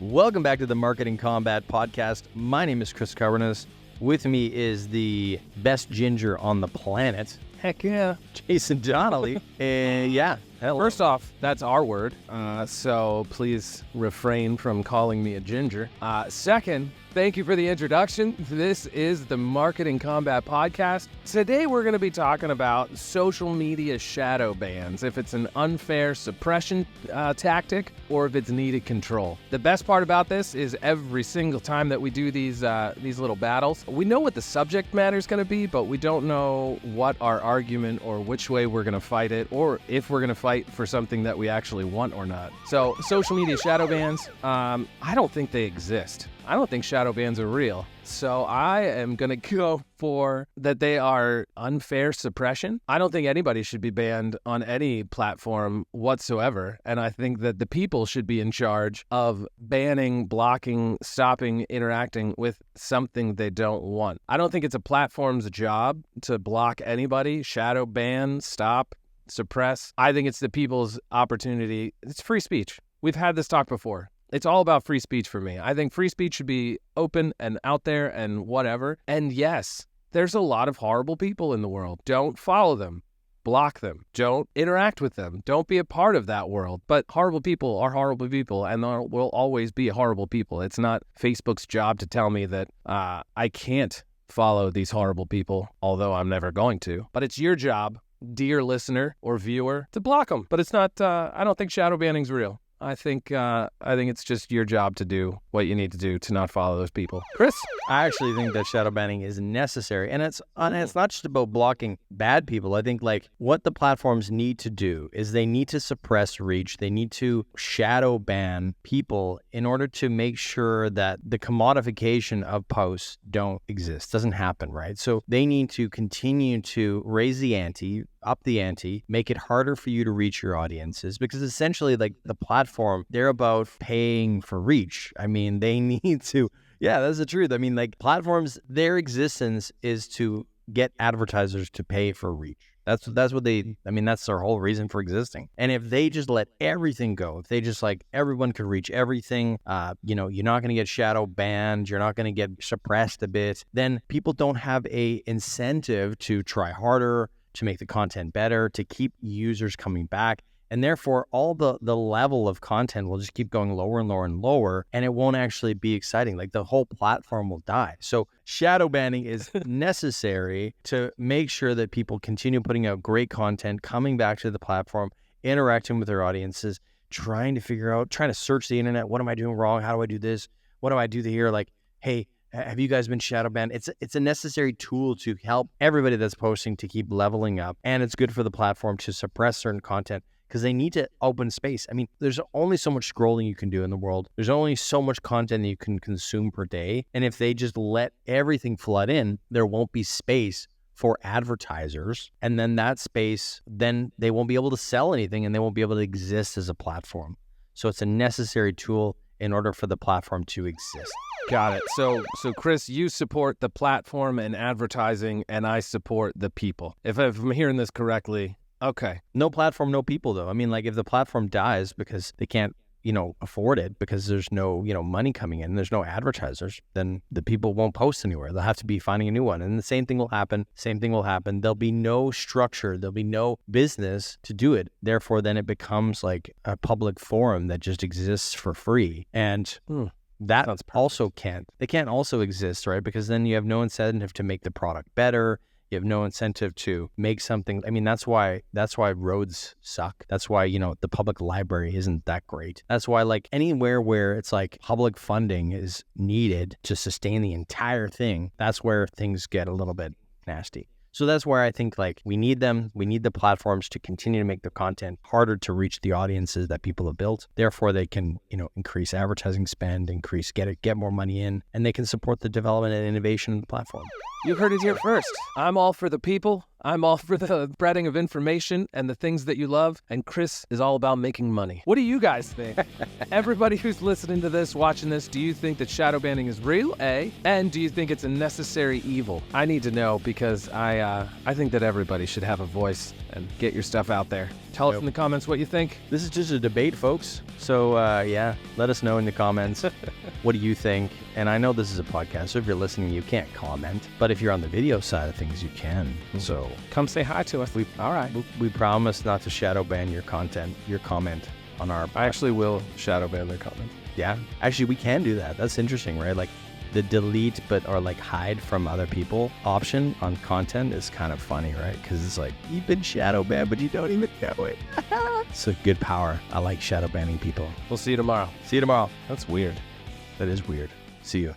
Welcome back to the Marketing Combat Podcast. My name is Chris Carbonas. With me is the best ginger on the planet. Heck yeah. Jason Donnelly. Hello. First off, that's our word, so please refrain from calling me a ginger. Second, thank you for the introduction. This is the Marketing Combat Podcast. Today we're going to be talking about social media shadow bans, if it's an unfair suppression tactic or if it's needed control. The best part about this is every single time that we do these little battles, we know what the subject matter is going to be, but we don't know what our argument or which way we're going to fight it, or if we're going to fight for something that we actually want or not. So social media shadow bans, I don't think they exist. I don't think shadow bans are real. So I am going to go for that they are unfair suppression. I don't think anybody should be banned on any platform whatsoever. And I think that the people should be in charge of banning, blocking, stopping, interacting with something they don't want. I don't think it's a platform's job to block anybody, shadow ban, stop, suppress. I think it's the people's opportunity. It's free speech. We've had this talk before. It's all about free speech for me. I think free speech should be open and out there and whatever. And yes, there's a lot of horrible people in the world. Don't follow them. Block them. Don't interact with them. Don't be a part of that world. But horrible people are horrible people, and there will always be horrible people. It's not Facebook's job to tell me that I can't follow these horrible people, although I'm never going to. But it's your job, dear listener or viewer, to block them. But it's not, I don't think shadow banning's real. I think it's just your job to do what you need to do to not follow those people. Chris? I actually think that shadow banning is necessary. And it's not just about blocking bad people. I think like what the platforms need to do is they need to suppress reach. They need to shadow ban people in order to make sure that the commodification of posts don't exist, doesn't happen, right? So they need to continue to raise the ante, up the ante, make it harder for you to reach your audiences, because essentially like the platform, they're about paying for reach. I mean, they need to, yeah, that's the truth. I mean, like platforms, their existence is to get advertisers to pay for reach. That's what that's their whole reason for existing. And if they just let everything go, if they just like everyone could reach everything, you're not going to get shadow banned, you're not going to get suppressed a bit, then people don't have a incentive to try harder, to make the content better, to keep users coming back. And therefore, all the level of content will just keep going lower and lower and lower, and it won't actually be exciting. Like the whole platform will die. So shadow banning is necessary to make sure that people continue putting out great content, coming back to the platform, interacting with their audiences, trying to search the internet. What am I doing wrong? How do I do this? What do I do here? Like, hey, have you guys been shadow banned? It's a necessary tool to help everybody that's posting to keep leveling up. And it's good for the platform to suppress certain content because they need to open space. I mean, there's only so much scrolling you can do in the world. There's only so much content that you can consume per day. And if they just let everything flood in, there won't be space for advertisers. And then that space, then they won't be able to sell anything and they won't be able to exist as a platform. So it's a necessary tool in order for the platform to exist. Got it. So Chris, you support the platform and advertising, and I support the people. If I'm hearing this correctly, okay. No platform, no people, though. I mean, like if the platform dies because they can't, afford it because there's no, money coming in, there's no advertisers, then the people won't post anywhere. They'll have to be finding a new one. And the same thing will happen. There'll be no structure. There'll be no business to do it. Therefore, then it becomes like a public forum that just exists for free. And that also can't also exist, right? Because then you have no incentive to make the product better. You have no incentive to make something. I mean, that's why roads suck. That's why, the public library isn't that great. That's why like anywhere where it's like public funding is needed to sustain the entire thing, that's where things get a little bit nasty. So that's where I think like we need them. We need the platforms to continue to make the content harder to reach the audiences that people have built. Therefore, they can, increase advertising spend, get more money in, and they can support the development and innovation of the platform. You heard it here first. I'm all for the people. I'm all for the spreading of information and the things that you love, and Chris is all about making money. What do you guys think? Everybody who's listening to this, watching this, do you think that shadow banning is real, A? And do you think it's a necessary evil? I need to know, because I think that everybody should have a voice and get your stuff out there. Tell us in the comments what you think. This is just a debate, folks. So, yeah, let us know in the comments. What do you think? And I know this is a podcast, so if you're listening, you can't comment. But if you're on the video side of things, you can. So come say hi to us. All right. We promise not to shadow ban your content, your comment on our... I actually will shadow ban their comment. Yeah. Actually, we can do that. That's interesting, right? Like the delete or like hide from other people option on content is kind of funny, right? Because it's like, you've been shadow banned, but you don't even know it. It's a good power. I like shadow banning people. We'll see you tomorrow. See you tomorrow. That's weird. That is weird. See you.